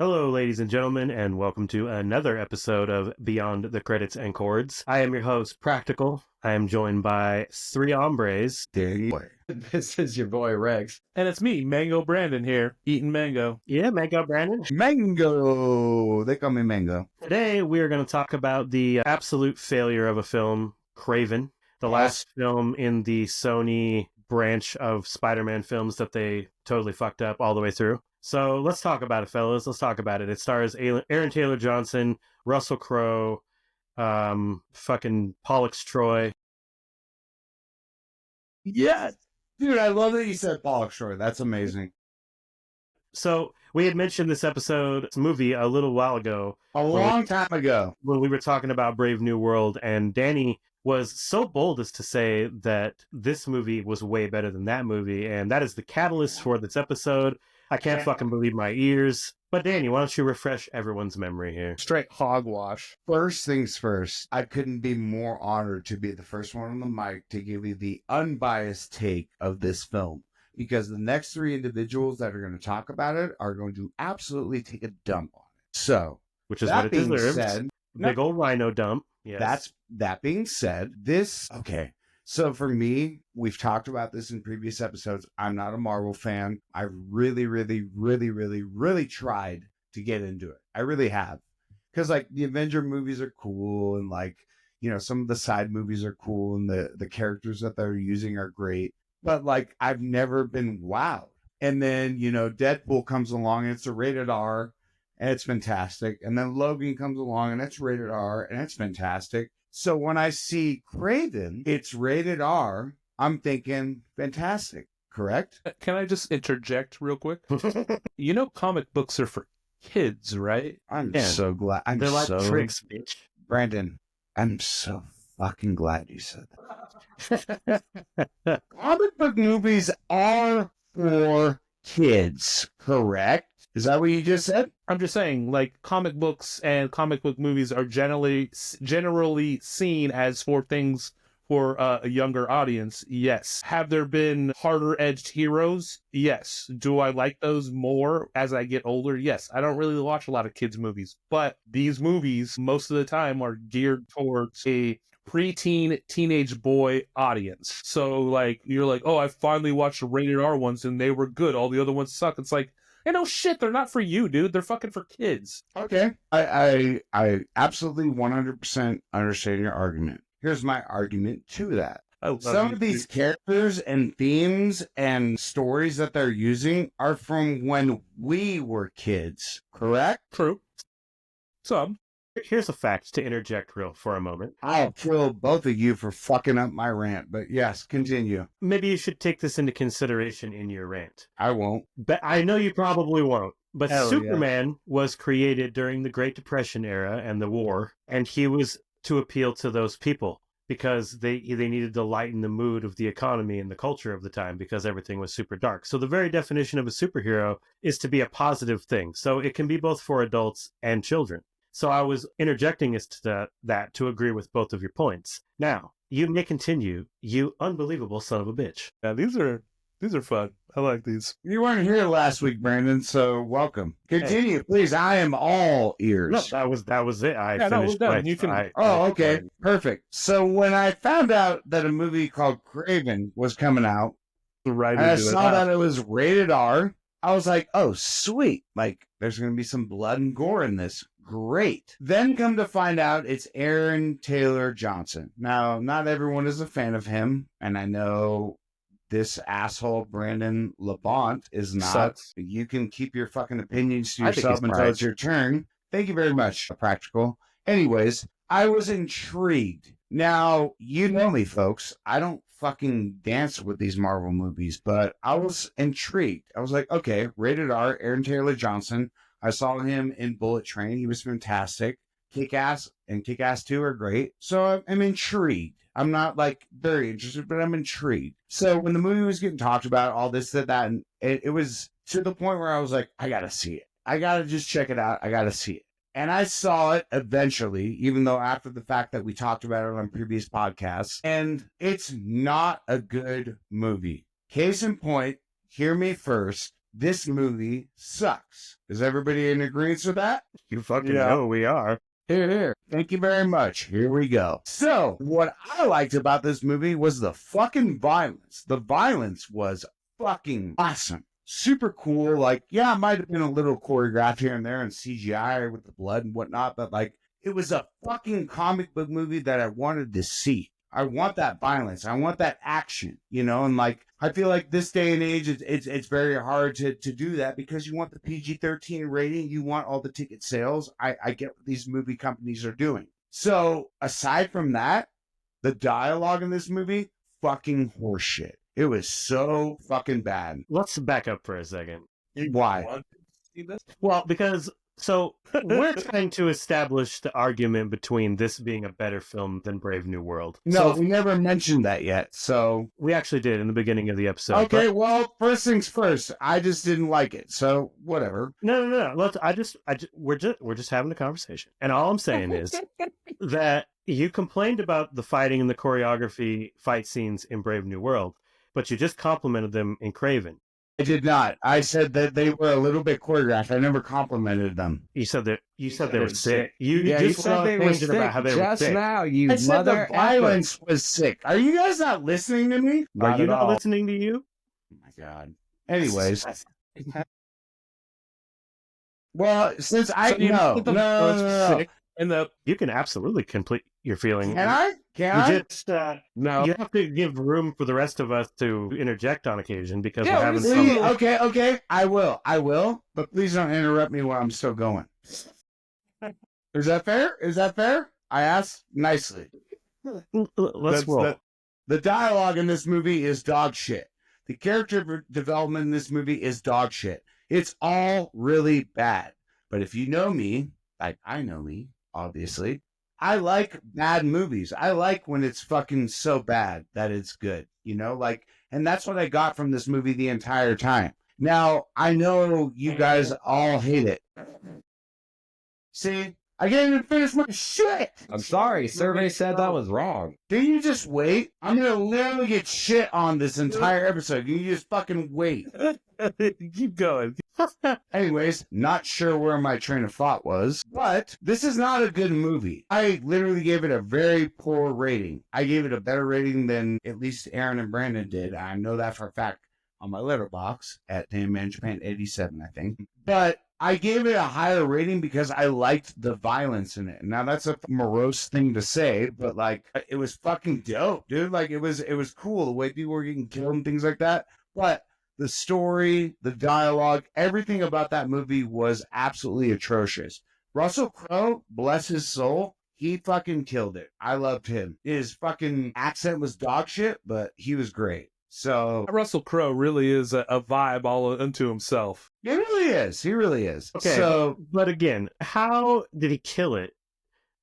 Hello, ladies and gentlemen, and welcome to another episode of Beyond the Credits and Chords. I am your host, Practical. I am joined by three hombres. There you are. This is your boy Rex. And it's me, Mango Brandon here, eating mango. Yeah, Mango Brandon. Mango. They call me Mango. Today, we are going to talk about the absolute failure of a film, Kraven, the last film in the Sony branch of Spider-Man films that they totally fucked up all the way through. So let's talk about it, fellas. Let's talk about it. It stars Aaron Taylor Johnson, Russell Crowe, fucking Pollux Troy. Yes. Dude, I love that you said Pollux Troy. That's amazing. So we had mentioned this movie a little while ago. A long time ago. When we were talking about Brave New World, and Danny was so bold as to say that this movie was way better than that movie, and that is the catalyst for this episode. I can't fucking believe my ears. But Danny, why don't you refresh everyone's memory here? Straight hogwash. First things first, I couldn't be more honored to be the first one on the mic to give you the unbiased take of this film. Because the next three individuals that are going to talk about it are going to absolutely take a dump on it. So, which is what it deserves. Said, big old rhino dump. Yes. That being said, okay. So for me, we've talked about this in previous episodes. I'm not a Marvel fan. I really tried to get into it. I really have. Because like the Avenger movies are cool, and like, you know, some of the side movies are cool, and the characters that they're using are great. But like, I've never been wowed. And then, you know, Deadpool comes along and it's a rated R and it's fantastic. And then Logan comes along and it's rated R and it's fantastic. So when I see Kraven, it's rated R, I'm thinking fantastic, correct? Can I just interject real quick? You know, comic books are for kids, right? I'm so glad. They're like tricks, bitch. Brandon, I'm so fucking glad you said that. Comic book movies are for kids, correct? Is that what you just said? I'm just saying, like, comic books and comic book movies are generally seen as for things for a younger audience. Yes. Have there been harder-edged heroes? Yes. Do I like those more as I get older? Yes. I don't really watch a lot of kids' movies, but these movies, most of the time, are geared towards a preteen, teenage boy audience. So, like, you're like, oh, I finally watched the rated R ones, and they were good. All the other ones suck. It's like, no shit, they're not for you, dude. They're fucking for kids. Okay. I absolutely 100% understand your argument. Here's my argument to that. Some of these characters and themes and stories that they're using are from when we were kids, correct? True. Some. Here's a fact to interject for a moment. I'll kill both of you for fucking up my rant, but yes, continue. Maybe you should take this into consideration in your rant. I won't. But I know you probably won't. But Superman was created during the Great Depression era and the war, and he was to appeal to those people because they needed to lighten the mood of the economy and the culture of the time because everything was super dark. So the very definition of a superhero is to be a positive thing. So it can be both for adults and children. So I was interjecting as to that to agree with both of your points. Now, you may continue, you unbelievable son of a bitch. Yeah, these are fun. I like these. You weren't here last week, Brandon, so welcome. Continue, please. I am all ears. No, that was it. I finished. Okay. Perfect. So when I found out that a movie called Kraven was coming out, and I saw that it was rated R, I was like, oh, sweet. Like, there's going to be some blood and gore in this. Great. Then come to find out it's Aaron Taylor Johnson. Now, not everyone is a fan of him, and I know this asshole Brandon LeBont is not. Sucks. You can keep your fucking opinions to yourself until it's your turn. Thank you very much, Practical. Anyways, I was intrigued. Now, you know me, folks. I don't fucking dance with these Marvel movies, but I was intrigued. I was like, okay, rated R, Aaron Taylor Johnson. I saw him in Bullet Train. He was fantastic. Kick-Ass and Kick-Ass 2 are great. So I'm intrigued. I'm not like very interested, but I'm intrigued. So when the movie was getting talked about, all this, that, and it was to the point where I was like, I gotta see it. I gotta just check it out. I gotta see it. And I saw it eventually, even though after the fact that we talked about it on previous podcasts, and it's not a good movie. Case in point, hear me first. this movie sucks. Is everybody in agreement with that? You fucking know we are. Here. Thank you very much. Here we go. So, what I liked about this movie was the fucking violence. The violence was fucking awesome. Super cool. Like, yeah, it might have been a little choreographed here and there and CGI with the blood and whatnot, but like, it was a fucking comic book movie that I wanted to see. I want that violence. I want that action, and like, I feel like this day and age, it's very hard to do that because you want the PG-13 rating. You want all the ticket sales. I get what these movie companies are doing. So aside from that, the dialogue in this movie, fucking horseshit. It was so fucking bad. Let's back up for a second. Why? Well, because we're trying to establish the argument between this being a better film than Brave New World. No, we never mentioned that yet. So we actually did in the beginning of the episode. Okay, well, first things first. I just didn't like it. So whatever. No. We're just having a conversation, and all I'm saying is that you complained about the fighting and the choreography fight scenes in Brave New World, but you just complimented them in Kraven. I did not. I said that they were a little bit choreographed. I never complimented them. You said they were sick. You said they were sick about how they were sick. Now, you I said the violence was sick. Are you guys not listening to me? Are you not listening to you? Oh my God. Anyways. Well, since no. You can absolutely complete your feeling. Can I? No. You have to give room for the rest of us to interject on occasion because we're having some... Okay. I will. But please don't interrupt me while I'm still going. Is that fair? I asked nicely. Let's roll. The dialogue in this movie is dog shit. The character development in this movie is dog shit. It's all really bad. But if you know me, like I know me, obviously, I like bad movies. I like when it's fucking so bad that it's good, and that's what I got from this movie the entire time. Now, I know you guys all hate it. See, I can't even finish my shit. I'm sorry, survey said that was wrong. Can you just wait? I'm going to literally get shit on this entire episode. Can you just fucking wait? Keep going. Anyways, not sure where my train of thought was, but this is not a good movie. I literally gave it a very poor rating. I gave it a better rating than at least Aaron and Brandon did. I know that for a fact on my letterbox at Man Japan 87, I think. But I gave it a higher rating because I liked the violence in it. Now that's a morose thing to say, but like it was fucking dope, dude. Like it was cool the way people were getting killed and things like that. But the story, the dialogue, everything about that movie was absolutely atrocious. Russell Crowe, bless his soul, he fucking killed it. I loved him. His fucking accent was dog shit, but he was great. So Russell Crowe really is a vibe all unto himself. He really is. Okay, but again, how did he kill it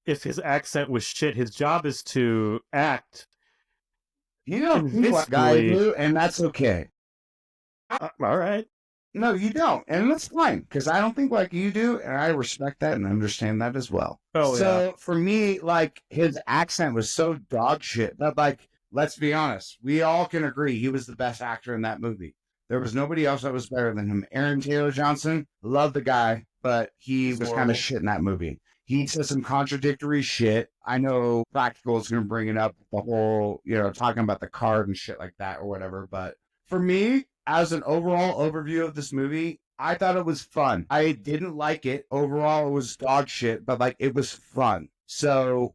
if his accent was shit? His job is to act. You don't think like I do, and that's okay. All right. No, you don't. And that's fine, because I don't think like you do, and I respect that and understand that as well. So for me, like, his accent was so dog shit that, like, let's be honest, we all can agree he was the best actor in that movie. There was nobody else that was better than him. Aaron Taylor Johnson, love the guy, but he was kind of shit in that movie. He said some contradictory shit. I know Practical is going to bring it up, the whole, talking about the card and shit like that or whatever. But for me, as an overall overview of this movie, I thought it was fun. I didn't like it. Overall, it was dog shit, but like it was fun. So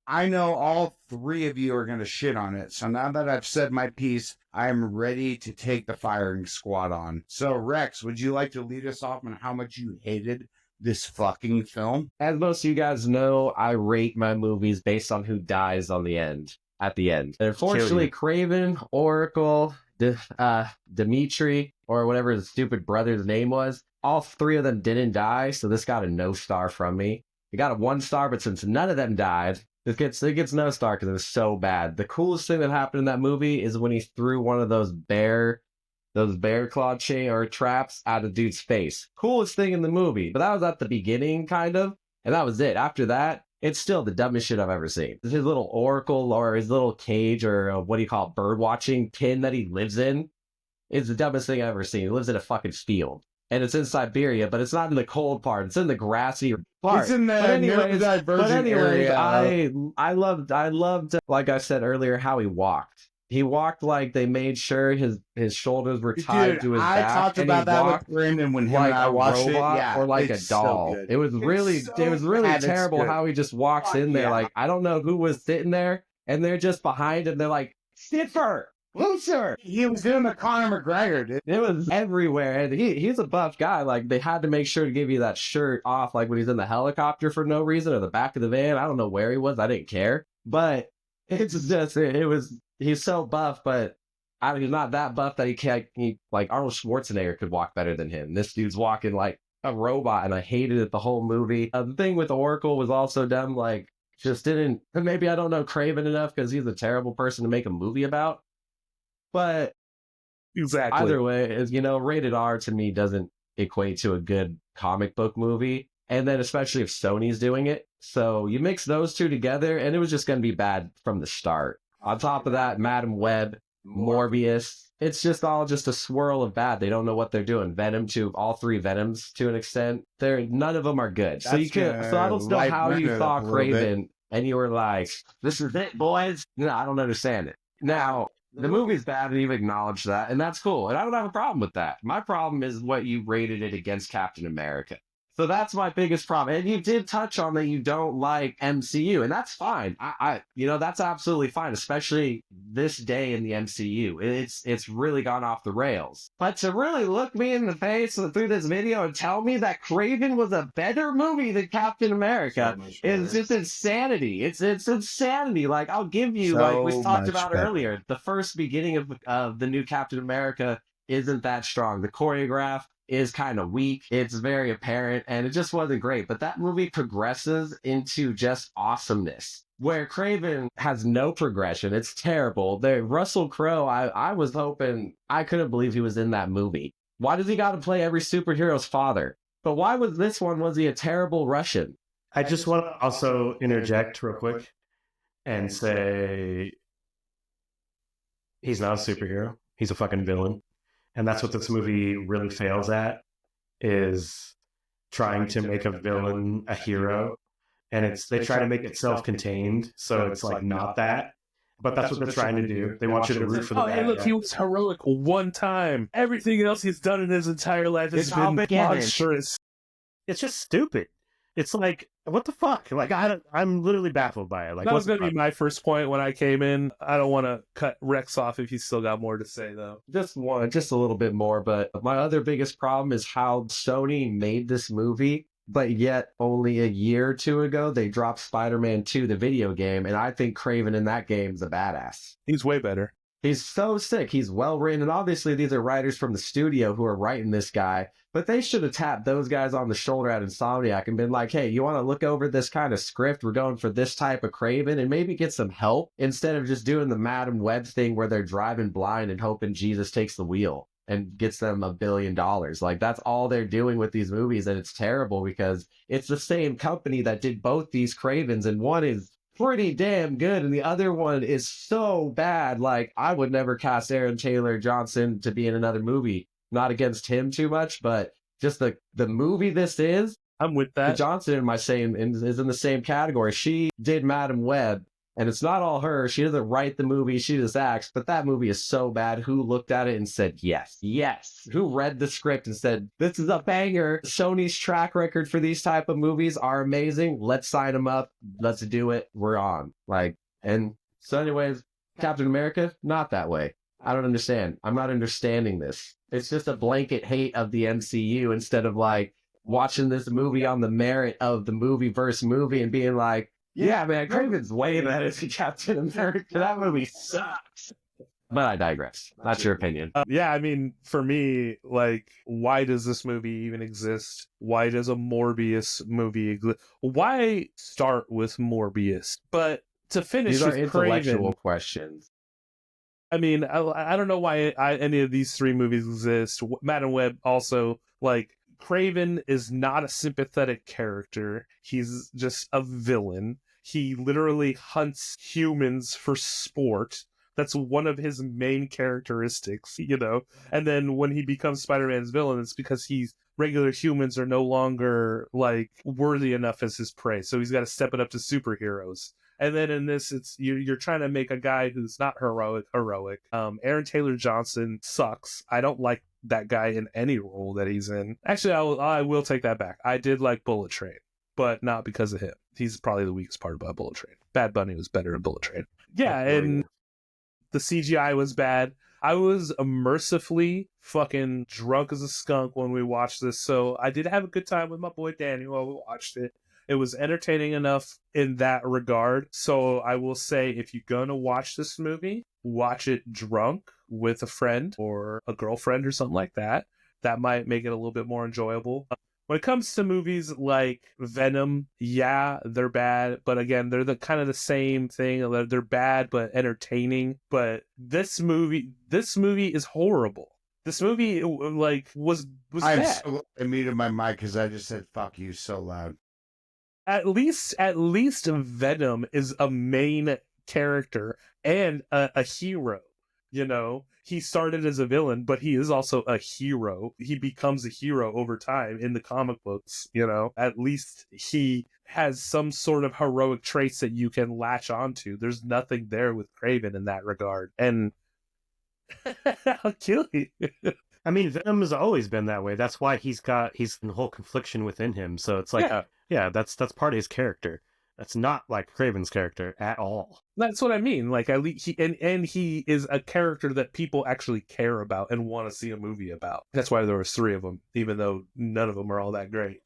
I know all three of you are going to shit on it. So now that I've said my piece, I am ready to take the firing squad on. So Rex, would you like to lead us off on how much you hated this fucking film? As most of you guys know, I rate my movies based on who dies at the end. And unfortunately, Kraven, Oracle, Dimitri, or whatever his stupid brother's name was, all three of them didn't die, so this got a no star from me. It got a 1 star, but since none of them died, it gets no star because it was so bad. The coolest thing that happened in that movie is when he threw one of those bear claw chain or traps out of dude's face. Coolest thing in the movie, but that was at the beginning, kind of, and that was it. After that, it's still the dumbest shit I've ever seen. His little oracle or his little cage or what do you call it, bird watching pin that he lives in. It's the dumbest thing I've ever seen. He lives in a fucking field. And it's in Siberia, but it's not in the cold part. It's in the grassy part. It's in the neurodivergent area. I loved, like I said earlier, how he walked. He walked like they made sure his shoulders were tied to his back. I talked about that with Brandon when him and I watched it. Yeah, or like a doll. So it was really terrible how he just walks in there. Like, I don't know who was sitting there, and they're just behind him. They're like, stiffer. Looser. He was doing the Conor McGregor, dude. It was everywhere. And he's a buff guy. Like, they had to make sure to give you that shirt off, like when he's in the helicopter for no reason, or the back of the van. I don't know where he was. I didn't care. But it's just, he's so buff, but he's not that buff that like Arnold Schwarzenegger could walk better than him. This dude's walking like a robot, and I hated it the whole movie. The thing with Oracle was also dumb. Like, just didn't, maybe I don't know Kraven enough because he's a terrible person to make a movie about. But exactly, either way, is rated R to me doesn't equate to a good comic book movie, and then especially if Sony's doing it. So you mix those two together, and it was just going to be bad from the start. On top of that, Madam Web, Morbius, it's just a swirl of bad. They don't know what they're doing. Venom too, all three Venoms to an extent. None of them are good. So I don't know how you saw Kraven and you were like, "This is it, boys." No, I don't understand it. Now, the movie's bad, and you've acknowledged that, and that's cool. And I don't have a problem with that. My problem is what you rated it against Captain America. So that's my biggest problem. And you did touch on that you don't like MCU, and that's fine. That's absolutely fine, especially this day in the MCU. It's really gone off the rails. But to really look me in the face through this video and tell me that Kraven was a better movie than Captain America is just insanity. It's insanity. Like, I'll give you, like we talked about earlier, the first beginning of the new Captain America isn't that strong. The choreograph is kind of weak. It's very apparent, and it just wasn't great. But that movie progresses into just awesomeness, where Kraven has no progression. It's terrible. Russell Crowe, I was hoping, I couldn't believe he was in that movie. Why does he got to play every superhero's father? But why was he a terrible Russian? I just want to also interject real quick and say he's not a superhero. He's a fucking villain. And that's what this movie really fails at, is trying to make a villain a hero. And they try to make it self-contained, so it's like not that. But that's what they're trying to do. They want you to root for the bad guy. Look, he was heroic one time. Everything else he's done in his entire life has been monstrous. It's just stupid. It's like, what the fuck? Like, I'm literally baffled by it. Like, that was going to be my first point when I came in. I don't want to cut Rex off if he's still got more to say, though. Just a little bit more. But my other biggest problem is how Sony made this movie, but yet only a year or two ago, they dropped Spider-Man 2, the video game, and I think Kraven in that game is a badass. He's way better. He's so sick. He's well written. And obviously these are writers from the studio who are writing this guy. But they should have tapped those guys on the shoulder at Insomniac and been like, hey, you want to look over this kind of script? We're going for this type of Kraven, and maybe get some help instead of just doing the Madam Web thing where they're driving blind and hoping Jesus takes the wheel and gets them $1 billion. Like, that's all they're doing with these movies. And it's terrible because it's the same company that did both these Kravens, and one is pretty damn good and the other one is so bad. Like, I would never cast Aaron Taylor Johnson to be in another movie. Not against him too much, but just the movie this is. I'm with that. Johnson is in the same category. She did Madam Web, and it's not all her. She doesn't write the movie, she just acts, but that movie is so bad. Who looked at it and said, yes. Who read the script and said, this is a banger. Sony's track record for these type of movies are amazing. Let's sign them up. Let's do it. We're on. And so anyways, Captain America, not that way. I don't understand. I'm not understanding this. It's just a blanket hate of the MCU instead of like watching this movie on the merit of the movie versus movie and being like, yeah, man, Kraven's way better than Captain America. That movie sucks. But I digress. That's your opinion. Yeah, I mean, for me, like, why does this movie even exist? Why does a Morbius movie exist? Why start with Morbius? But to finish These with are intellectual Kraven, questions. I mean, I don't know why any of these three movies exist. Madam Web also, like, Kraven is not a sympathetic character. He's just a villain. He literally hunts humans for sport. That's one of his main characteristics, you know? And then when he becomes Spider-Man's villain, it's because regular humans are no longer like worthy enough as his prey. So he's got to step it up to superheroes. And then in this, it's you're trying to make a guy who's not heroic. Aaron Taylor Johnson sucks. I don't like that guy in any role that he's in. Actually, I will take that back. I did like Bullet Train, but not because of him. He's probably the weakest part about Bullet Train. Bad Bunny was better in Bullet Train. Yeah, and the CGI was bad. I was mercifully fucking drunk as a skunk when we watched this, so I did have a good time with my boy Daniel while we watched it. It was entertaining enough in that regard. So I will say, if you're gonna watch this movie, watch it drunk with a friend or a girlfriend or something like that. That might make it a little bit more enjoyable. When it comes to movies like Venom, yeah, they're bad, but again, they're the kind of the same thing. They're bad but entertaining. But this movie is horrible. This movie was bad. I muted my mic because I just said "fuck you" so loud. At least Venom is a main character and a hero. You know, he started as a villain, but he is also a hero. He becomes a hero over time in the comic books, you know. At least he has some sort of heroic traits that you can latch onto. There's nothing there with Kraven in that regard. And I'll kill you. I mean, Venom has always been that way. That's why he's in the whole confliction within him. So it's like, yeah, that's part of his character. That's not like Kraven's character at all. That's what I mean. Like, at least he is a character that people actually care about and want to see a movie about. That's why there was 3 of them, even though none of them are all that great.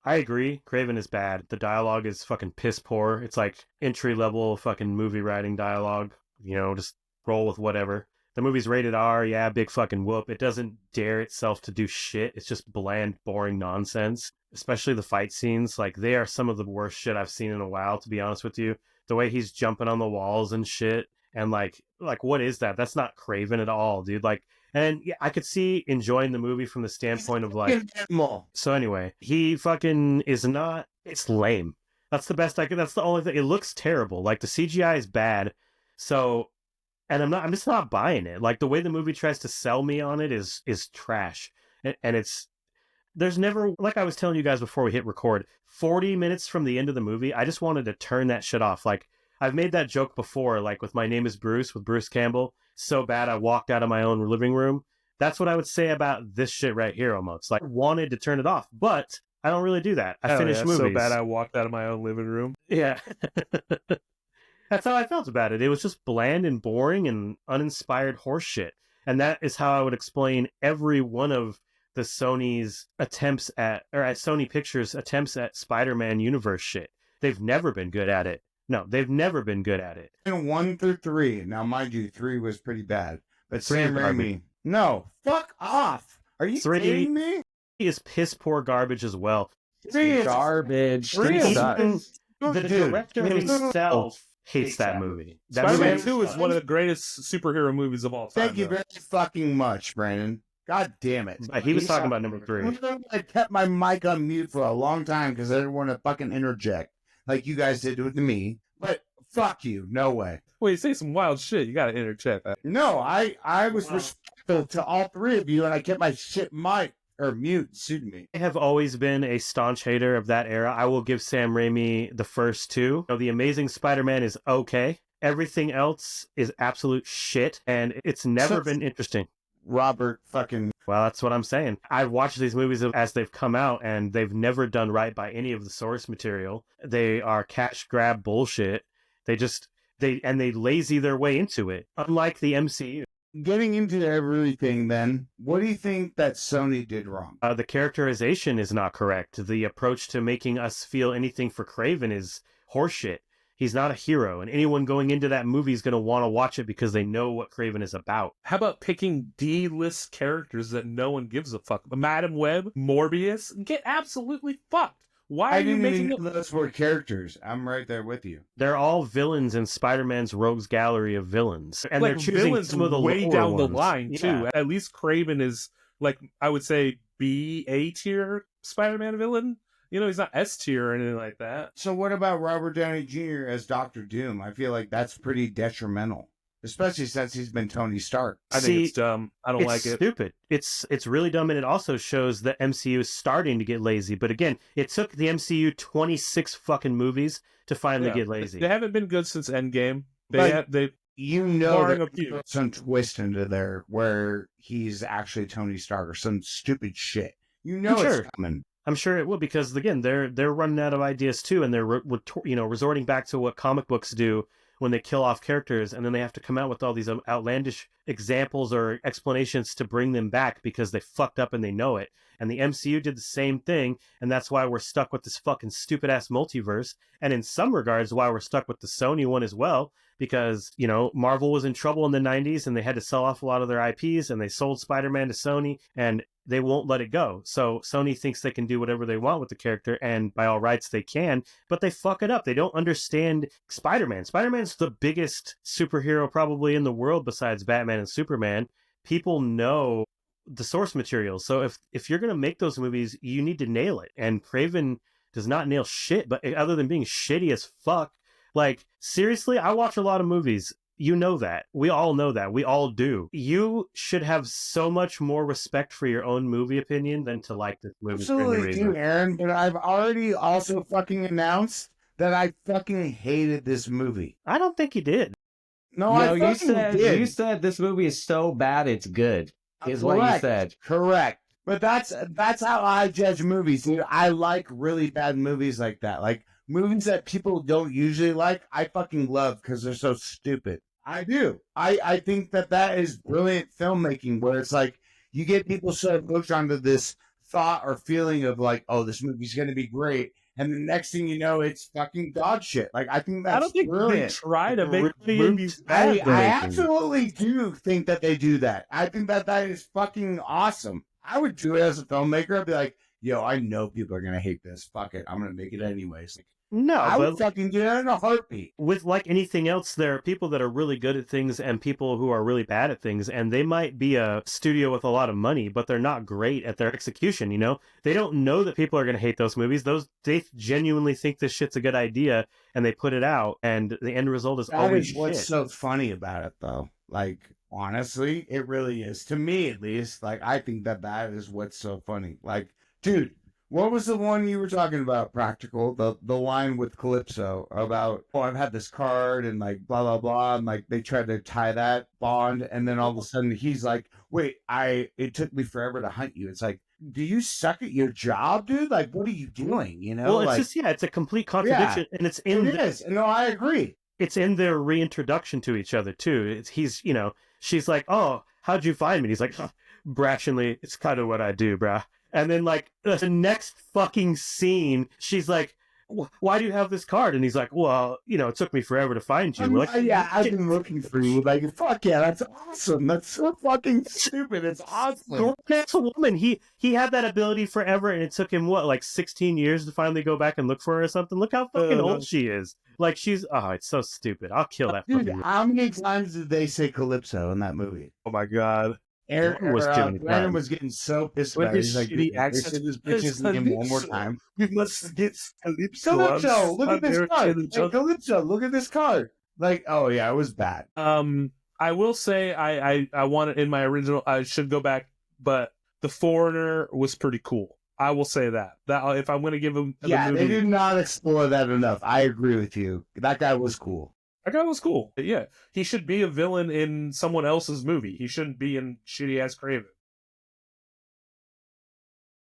I agree. Kraven is bad. The dialogue is fucking piss poor. It's like entry level fucking movie writing dialogue. You know, just roll with whatever. The movie's rated R, yeah, big fucking whoop. It doesn't dare itself to do shit. It's just bland, boring nonsense. Especially the fight scenes. Like, they are some of the worst shit I've seen in a while, to be honest with you. The way he's jumping on the walls and shit. And like what is that? That's not Kraven at all, dude. Like, and yeah, I could see enjoying the movie from the standpoint of like... So anyway, he fucking is not... It's lame. That's the best I could... That's the only thing. It looks terrible. Like, the CGI is bad. So... And I'm just not buying it. Like, the way the movie tries to sell me on it is trash. And it's... There's never, like I was telling you guys before we hit record, 40 minutes from the end of the movie, I just wanted to turn that shit off. Like, I've made that joke before, like with My Name is Bruce, with Bruce Campbell. So bad I walked out of my own living room. That's what I would say about this shit right here almost. Like, I wanted to turn it off, but I don't really do that. I finish movies. So bad I walked out of my own living room. Yeah. That's how I felt about it. It was just bland and boring and uninspired horse shit. And that is how I would explain every one of the Sony's attempts at Sony Pictures attempts at Spider-Man universe shit. They've never been good at it. No, they've never been good at it. And 1 through 3. Now, mind you, 3 was pretty bad. But Sam Raimi, no, fuck off. Are you kidding me? He is piss poor garbage as well. 3 is garbage. 3 sucks. The director himself hates that movie. Spider-Man 2 is one of the greatest superhero movies of all time. Thank you very fucking much, Brandon. God damn it. He was talking about number 3. I kept my mic on mute for a long time because I didn't want to fucking interject like you guys did with me. But fuck you. No way. Well, you say some wild shit. You got to interject that. No, I was respectful to all 3 of you, and I kept my shit mute. Excuse me. I have always been a staunch hater of that era. I will give Sam Raimi the first 2. You know, The Amazing Spider-Man is okay. Everything else is absolute shit, and it's never been interesting. Robert fucking... Well, that's what I'm saying. I've watched these movies as they've come out, and they've never done right by any of the source material. They are cash grab bullshit. They lazy their way into it, unlike the MCU. Getting into everything, then, what do you think that Sony did wrong? The characterization is not correct. The approach to making us feel anything for Kraven is horseshit. He's not a hero, and anyone going into that movie is going to want to watch it because they know what Kraven is about. How about picking D-list characters that no one gives a fuck? Madam Web, Morbius, get absolutely fucked. Why are you making those 4 characters? I'm right there with you. They're all villains in Spider-Man's rogues gallery of villains, and like, they're choosing villains some of the way down the line too. Yeah. At least Kraven is, like, I would say, B, A tier Spider-Man villain. he's not S tier or anything like that. So what about Robert Downey Jr. as Doctor Doom? I feel like that's pretty detrimental, especially since he's been Tony Stark. I think it's dumb. I don't like it. Stupid. It's really dumb, and it also shows that MCU is starting to get lazy. But again, it took the MCU 26 fucking movies to finally get lazy. They haven't been good since Endgame. There's some twist into there where he's actually Tony Stark or some stupid shit. It's coming. I'm sure it will, because again, they're running out of ideas too, and they're resorting back to what comic books do when they kill off characters, and then they have to come out with all these outlandish examples or explanations to bring them back because they fucked up and they know it. And the MCU did the same thing, and that's why we're stuck with this fucking stupid-ass multiverse, and in some regards, why we're stuck with the Sony one as well, because, Marvel was in trouble in the 90s, and they had to sell off a lot of their IPs, and they sold Spider-Man to Sony, and they won't let it go. So Sony thinks they can do whatever they want with the character, and by all rights they can, but they fuck it up. They don't understand Spider-Man. Spider-Man's the biggest superhero probably in the world besides Batman and Superman. People know the source material. So if you're going to make those movies, you need to nail it. And Kraven does not nail shit, but other than being shitty as fuck. Like, seriously, I watch a lot of movies. You know that. We all know that. We all do. You should have so much more respect for your own movie opinion than to like this movie. Absolutely do, Aaron. But I've already also fucking announced that I fucking hated this movie. I don't think you did. No, you said this movie is so bad it's good. Is what you said. Correct. But that's how I judge movies, dude. I like really bad movies like that. Like movies that people don't usually like, I fucking love because they're so stupid. I do. I think that is brilliant filmmaking where it's like you get people so hooked onto this thought or feeling of like, oh, this movie's going to be great. And the next thing you know, it's fucking dog shit. Like, I think that's brilliant. They try to make movies bad. I absolutely do think that they do that. I think that is fucking awesome. I would do it as a filmmaker. I'd be like, yo, I know people are going to hate this. Fuck it. I'm going to make it anyways. Like, no, I would fucking do that in a heartbeat. With like anything else, there are people that are really good at things and people who are really bad at things, and they might be a studio with a lot of money, but they're not great at their execution. They don't know that people are going to hate those movies. They genuinely think this shit's a good idea, and they put it out, and the end result is always shit. What's so funny about it, though. Like, honestly, it really is. To me, at least, like, I think that is what's so funny. Like, dude, what was the one you were talking about, Practical? The line with Calypso about, oh, I've had this card and like blah, blah, blah. And like they tried to tie that bond. And then all of a sudden he's like, wait, it took me forever to hunt you. It's like, do you suck at your job, dude? Like, what are you doing? Well, it's like, it's a complete contradiction. And it's in No, I agree. It's in their reintroduction to each other too. She's like, oh, how'd you find me? And he's like, brashingly, it's kind of what I do, brah. And then, like, the next fucking scene, she's like, why do you have this card? And he's like, well, it took me forever to find you. I've been looking for you. Like, fuck yeah, that's awesome. That's so fucking stupid. It's awesome. That's a woman. He had that ability forever, and it took him, 16 years to finally go back and look for her or something? Look how fucking old she is. Like, it's so stupid. I'll kill that dude, how many times did they say Calypso in that movie? Oh, my God. Aaron was getting so pissed about it. He's like, accent this bitch's name one more time. We must get Calypso. Calypso, look at this card. Hey, Calypso, look at this card. Like, oh yeah, it was bad. I will say I want it in my original. I should go back, but The Foreigner was pretty cool. I will say that if I'm going to give him, they did not explore that enough. I agree with you. That guy was cool. That guy was cool. Yeah, he should be a villain in someone else's movie. He shouldn't be in shitty-ass Kraven.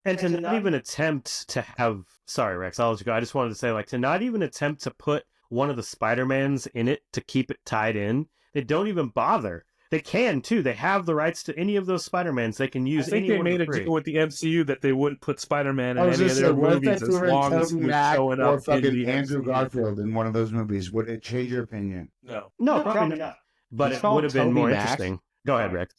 And to not even attempt to have... Sorry, Rex, I'll let you go. I just wanted to say, to not even attempt to put one of the Spider-Mans in it to keep it tied in. They don't even bother. They can, too. They have the rights to any of those Spider-Mans. They can use any. I think they made a deal with the MCU that they wouldn't put Spider-Man in any of their movies as long as he was showing up in the Andrew Garfield in one of those movies. Would it change your opinion? No, probably not. But it would have been more interesting. Go ahead, Rex.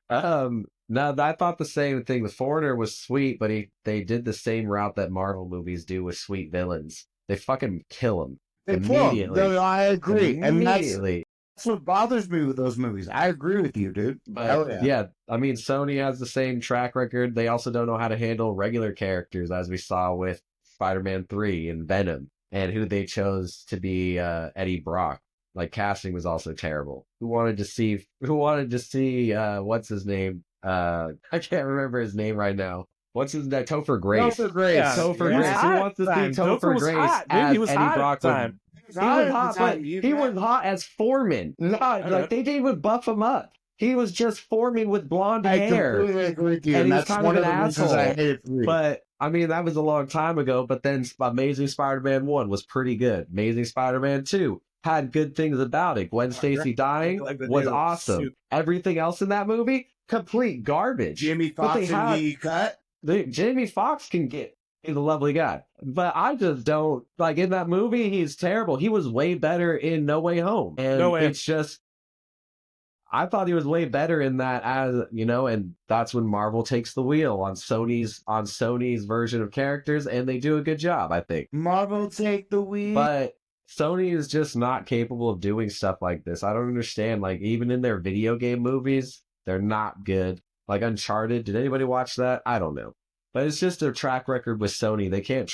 No, I thought the same thing. The Foreigner was sweet, but they did the same route that Marvel movies do with sweet villains. They fucking kill them immediately. No, I agree. And that's what bothers me with those movies. I agree with you, dude. But, yeah, I mean, Sony has the same track record. They also don't know how to handle regular characters, as we saw with Spider-Man 3 and Venom, and who they chose to be Eddie Brock. Like, casting was also terrible. Who wanted to see what's his name? I can't remember his name right now. What's his name? Topher Grace. Topher Grace. Yeah, Topher yeah. Grace. Who wants to see Topher Grace hot, dude. as He was Eddie hot Brock? at the time. He was hot, but he was hot as Foreman. Like, they didn't even buff him up. He was just Foreman with blonde hair. I completely agree with you, And and he's that's kind one of of an the reasons asshole. I hated 3. But I mean, that was a long time ago. But then Amazing Spider-Man 1 was pretty good. Amazing Spider-Man 2 had good things about it. Gwen Stacy dying was awesome. Everything else in that movie, complete garbage. Jamie Foxx and he cut. Jamie Foxx he's a lovely guy. But I just don't, like, in that movie, he's terrible. He was way better in No Way Home. And it's just, I thought he was way better in that, as you know, and that's when Marvel takes the wheel on Sony's version of characters, and they do a good job, I think. Marvel take the wheel. But Sony is just not capable of doing stuff like this. I don't understand. Like, even in their video game movies, they're not good. Like Uncharted, did anybody watch that? I don't know. But it's just their track record with Sony. They can't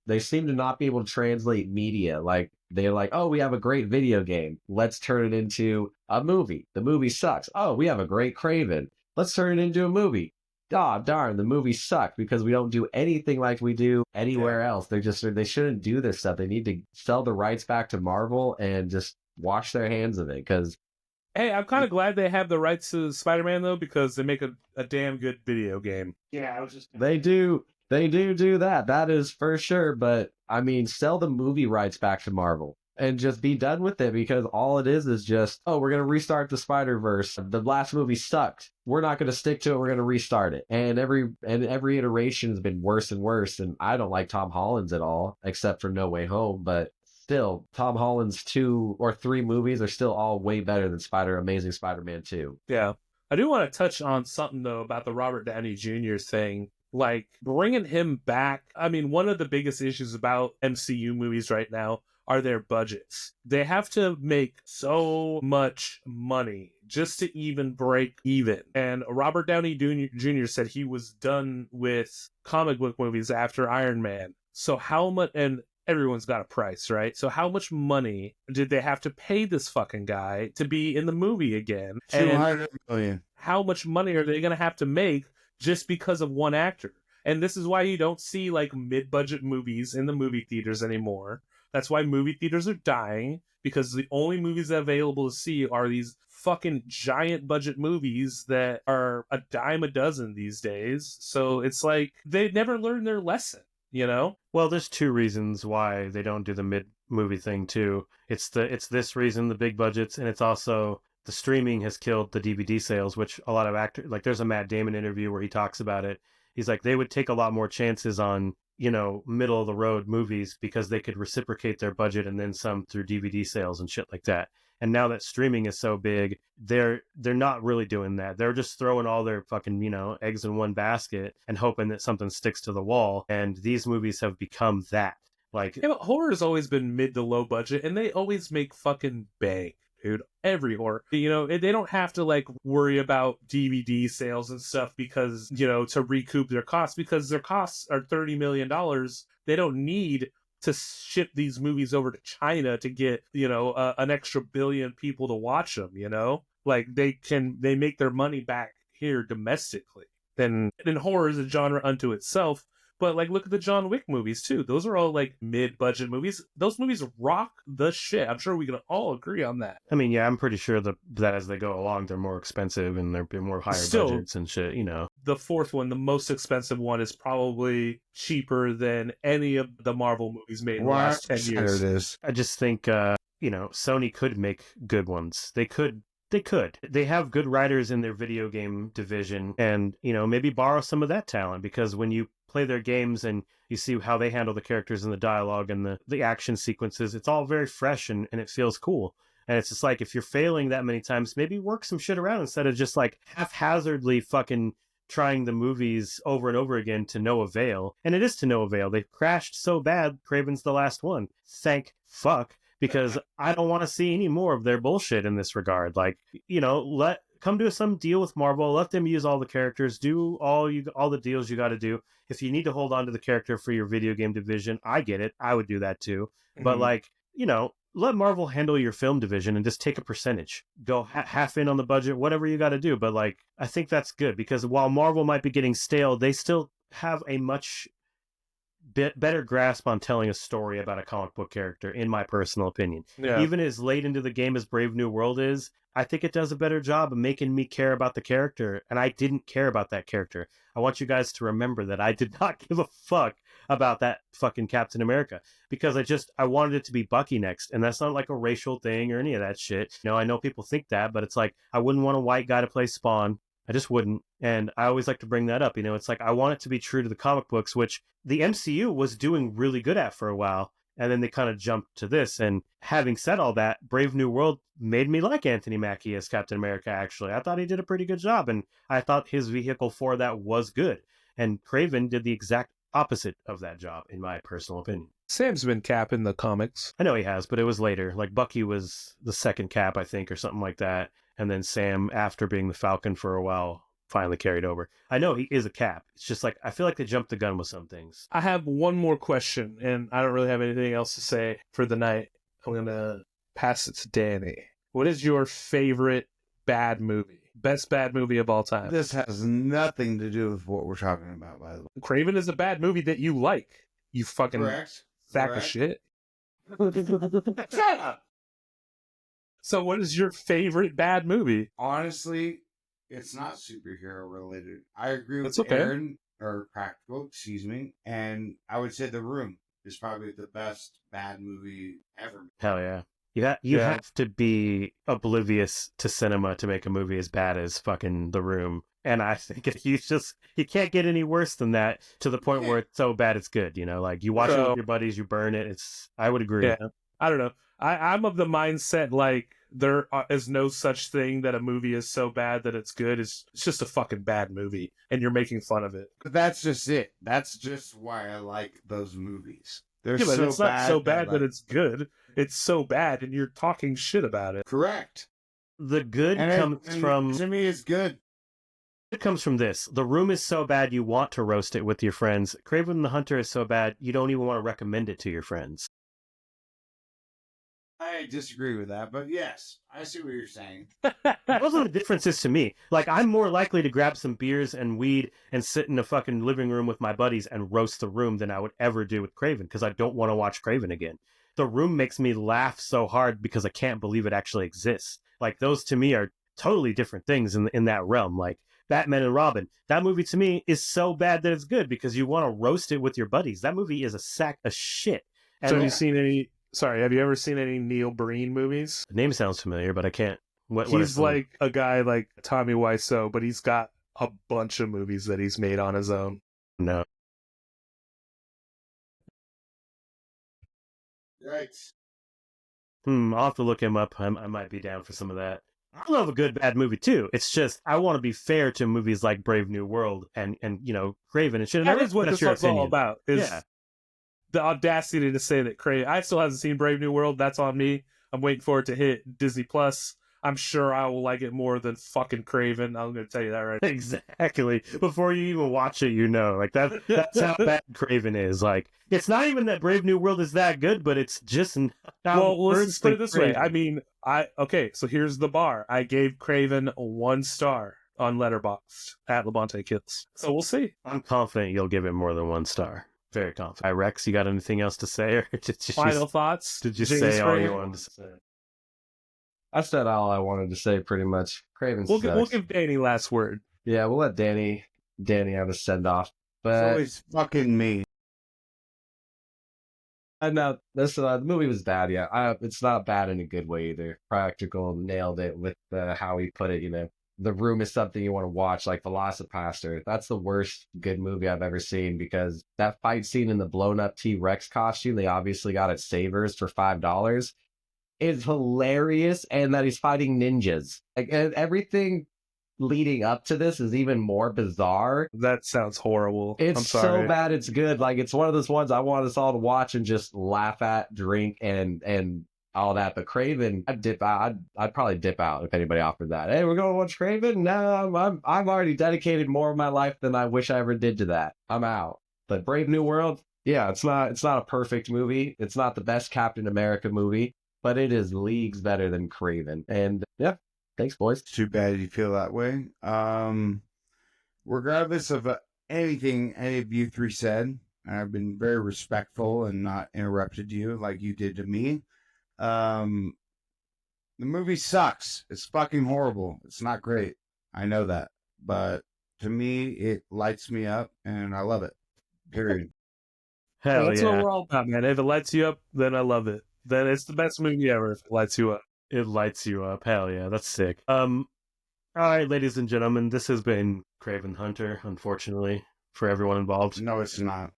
they seem to not be able to translate media. Like, they're like, oh, we have a great video game. Let's turn it into a movie. The movie sucks. Oh, we have a great Kraven. Let's turn it into a movie. Oh, darn, the movie sucked because we don't do anything like we do anywhere else. They shouldn't do this stuff. They need to sell the rights back to Marvel and just wash their hands of it. Because, hey, I'm kind of glad they have the rights to Spider-Man, though, because they make a damn good video game. Yeah, I was just... They do that. That is for sure. But, I mean, sell the movie rights back to Marvel and just be done with it, because all it is just, oh, we're going to restart the Spider-Verse. The last movie sucked. We're not going to stick to it. We're going to restart it. And every iteration has been worse and worse. And I don't like Tom Holland's at all, except for No Way Home. But still, Tom Holland's 2 or 3 movies are still all way better than Amazing Spider-Man 2. Yeah. I do want to touch on something, though, about the Robert Downey Jr. thing. Like, bringing him back. I mean, one of the biggest issues about MCU movies right now are their budgets. They have to make so much money just to even break even. And Robert Downey Jr. said he was done with comic book movies after Iron Man. So how much, and everyone's got a price, right? So how much money did they have to pay this fucking guy to be in the movie again? $200 million. How much money are they going to have to make just because of one actor? And this is why you don't see like mid-budget movies in the movie theaters anymore. That's why movie theaters are dying, because the only movies that are available to see are these fucking giant budget movies that are a dime a dozen these days. So it's like they never learned their lesson, you know? Well, there's 2 reasons why they don't do the mid-movie thing too. It's this reason, the big budgets, and it's also the streaming has killed the DVD sales, which a lot of actors, like there's a Matt Damon interview where he talks about it. He's like, they would take a lot more chances on, you know, middle of the road movies because they could reciprocate their budget and then some through DVD sales and shit like that. And now that streaming is so big, they're not really doing that. They're just throwing all their fucking, you know, eggs in one basket and hoping that something sticks to the wall. And these movies have become that. Like, yeah, but horror has always been mid to low budget, and they always make fucking bank, dude. Every horror, you know, they don't have to like worry about DVD sales and stuff because, you know, to recoup their costs, because their costs are $30 million. They don't need to ship these movies over to China to get, you know, an extra billion people to watch them, you know? Like, they make their money back here domestically. And horror is a genre unto itself. But, like, look at the John Wick movies, too. Those are all, like, mid-budget movies. Those movies rock the shit. I'm sure we can all agree on that. I mean, yeah, I'm pretty sure that as they go along, they're more expensive and they're more higher budgets and shit, you know. The fourth one, the most expensive one, is probably cheaper than any of the Marvel movies made in the last 10 years. There it is. I just think, you know, Sony could make good ones. They could. They have good writers in their video game division and, you know, maybe borrow some of that talent, because when you play their games and you see how they handle the characters and the dialogue and the action sequences, it's all very fresh and it feels cool. And it's just like, if you're failing that many times, maybe work some shit around instead of just like haphazardly fucking trying the movies over and over again to no avail. And it is to no avail. They crashed so bad, Kraven's the last one. Thank fuck. Because I don't want to see any more of their bullshit in this regard. Like, you know, come to some deal with Marvel. Let them use all the characters. Do all the deals you got to do. If you need to hold on to the character for your video game division, I get it. I would do that too. But like, let Marvel handle your film division and just take a percentage. Go half in on the budget, whatever you got to do. But like, I think that's good because while Marvel might be getting stale, they still have a much better grasp on telling a story about a comic book character, in my personal opinion. Yeah. Even as late into the game as Brave New World is, I think it does a better job of making me care about the character, and I didn't care about that character. I want you guys to remember that I did not give a fuck about that fucking Captain America, because I wanted it to be Bucky next, and that's not like a racial thing or any of that shit. I know people think that, but it's like, I wouldn't want a white guy to play Spawn. I just wouldn't. And I always like to bring that up. It's like, I want it to be true to the comic books, which the MCU was doing really good at for a while. And then they kind of jumped to this. And having said all that, Brave New World made me like Anthony Mackie as Captain America, actually. I thought he did a pretty good job. And I thought his vehicle for that was good. And Kraven did the exact opposite of that job, in my personal opinion. Sam's been Cap in the comics. I know he has, but it was later. Like, Bucky was the second Cap, I think, or something like that. And then Sam, after being the Falcon for a while, finally carried over. I know he is a Cap. It's just like, I feel like they jumped the gun with some things. I have one more question, and I don't really have anything else to say for the night. I'm going to pass it to Danny. What is your favorite bad movie? Best bad movie of all time? This has nothing to do with what we're talking about, by the way. Kraven is a bad movie that you like. You fucking sack of shit. Shut up! So what is your favorite bad movie? Honestly, it's not superhero related. I agree with Aaron, or Practical, excuse me, and I would say The Room is probably the best bad movie ever. Hell yeah. You have to be oblivious to cinema to make a movie as bad as fucking The Room. And I think you can't get any worse than that, to the point where it's so bad it's good. Like, you watch it with your buddies, you burn it. I would agree. Yeah. I don't know. I'm of the mindset, like, there is no such thing that a movie is so bad that it's good. It's just a fucking bad movie, and you're making fun of it. But that's just it. That's just why I like those movies. They're but so it's bad, not so bad that it's good. It's so bad, and you're talking shit about it. Correct. The good comes from... To me, it's good. It comes from this. The Room is so bad you want to roast it with your friends. Kraven the Hunter is so bad you don't even want to recommend it to your friends. I disagree with that, but yes, I see what you're saying. Those are the differences to me. Like, I'm more likely to grab some beers and weed and sit in a fucking living room with my buddies and roast The Room than I would ever do with Kraven, because I don't want to watch Kraven again. The Room makes me laugh so hard because I can't believe it actually exists. Like, those to me are totally different things in that realm. Like, Batman and Robin. That movie to me is so bad that it's good because you want to roast it with your buddies. That movie is a sack of shit. And so have you seen any... Sorry, have you ever seen any Neil Breen movies? The name sounds familiar, but I can't. He's like a guy like Tommy Wiseau, but he's got a bunch of movies that he's made on his own. No. Yikes. I'll have to look him up. I might be down for some of that. I love a good bad movie too. It's just, I want to be fair to movies like Brave New World and Kraven and shit. That is what this is all about. The audacity to say that Kraven... I still haven't seen Brave New World. That's on me. I'm waiting for it to hit Disney Plus. I'm sure I will like it more than fucking Kraven. I'm going to tell you that right now. Exactly. Before you even watch it, like that's how bad Kraven is. Like, it's not even that Brave New World is that good, but it's just... Well, let's put it this way. I mean, okay, so here's the bar. I gave Kraven 1 star on Letterboxd at Labonte Kills. So we'll see. I'm confident you'll give it more than 1 star. Very confident. Rex, you got anything else to say? Or Final thoughts? Did you say all you wanted to say? I said all I wanted to say, pretty much. Kraven sucks. We'll give Danny last word. Yeah, we'll let Danny have a send-off. But it's always fucking me. No, the movie was bad, yeah. It's not bad in a good way either. Practical nailed it with how he put it, The Room is something you want to watch, like Velocipaster. That's the worst good movie I've ever seen, because that fight scene in the blown-up T-Rex costume they obviously got at Savers for $5 is hilarious, and that he's fighting ninjas. Like, everything leading up to this is even more bizarre. That sounds horrible. It's so bad it's good. Like, it's one of those ones I want us all to watch and just laugh at, drink, and all that. But Kraven, I'd probably dip out if anybody offered that. Hey, we're going to watch Kraven? No, I've already dedicated more of my life than I wish I ever did to that. I'm out. But Brave New World, yeah, it's not a perfect movie. It's not the best Captain America movie, but it is leagues better than Kraven. And yeah, thanks, boys. Too bad you feel that way. Regardless of anything any of you three said, I've been very respectful and not interrupted you like you did to me. The movie sucks. It's fucking horrible. It's not great. I know that. But to me, it lights me up and I love it. Period. Hell That's yeah. what we're all about, man. If it lights you up, then I love it. Then it's the best movie ever if it lights you up. It lights you up. Hell yeah. That's sick. All right, ladies and gentlemen, this has been Kraven Hunter, unfortunately, for everyone involved. No, it's not.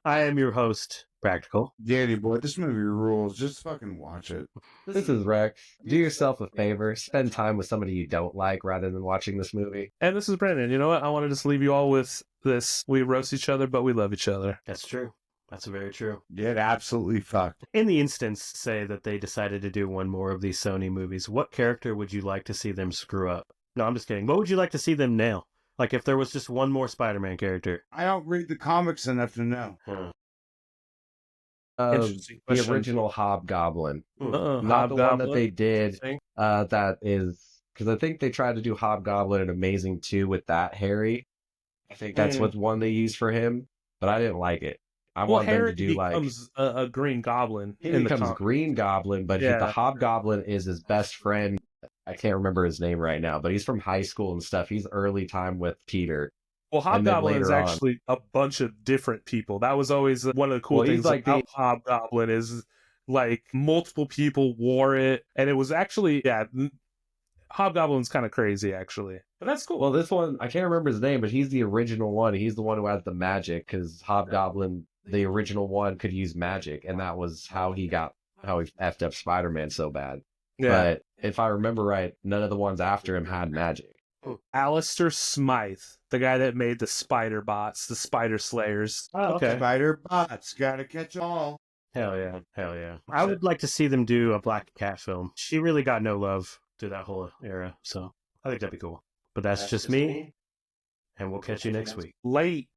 I am your host, Practical. Danny boy, this movie rules. Just fucking watch it. This is Rex. Do yourself a favor. Spend time with somebody you don't like rather than watching this movie. And this is Brandon. You know what? I want to just leave you all with this. We roast each other, but we love each other. That's true. That's very true. Get absolutely fucked. In the instance, say that they decided to do one more of these Sony movies, what character would you like to see them screw up? No, I'm just kidding. What would you like to see them nail? Like if there was just one more Spider-Man character. I don't read the comics enough to know. Interesting The question. original Hobgoblin. Uh-uh. Not the one that Hobgoblin? they did. That is... Because I think they tried to do Hobgoblin and Amazing 2 with that Harry. I think that's what one they used for him. But I didn't like it. I want Harry them to do becomes a Green Goblin. He becomes Green Goblin, but the Hobgoblin is his best friend. I can't remember his name right now, but he's from high school and stuff. He's early time with Peter. Well, Hobgoblin is later on- actually a bunch of different people. That was always one of the cool Well, he's things like about Hobgoblin is like multiple people wore it, and it was actually Hobgoblin's kind of crazy actually, but that's cool. Well, this one I can't remember his name, but he's the original one. He's the one who has the magic because Hobgoblin, the original one, could use magic, and that was how he effed up Spider-Man so bad. Yeah. But if I remember right, none of the ones after him had magic. Alistair Smythe, the guy that made the Spider Bots, the Spider Slayers. Oh, okay. Spider bots, gotta catch all. Hell yeah. Hell yeah. I would like to see them do a Black Cat film. She really got no love through that whole era, so I think that'd be cool. But that's just me, and we'll catch you next week. Late.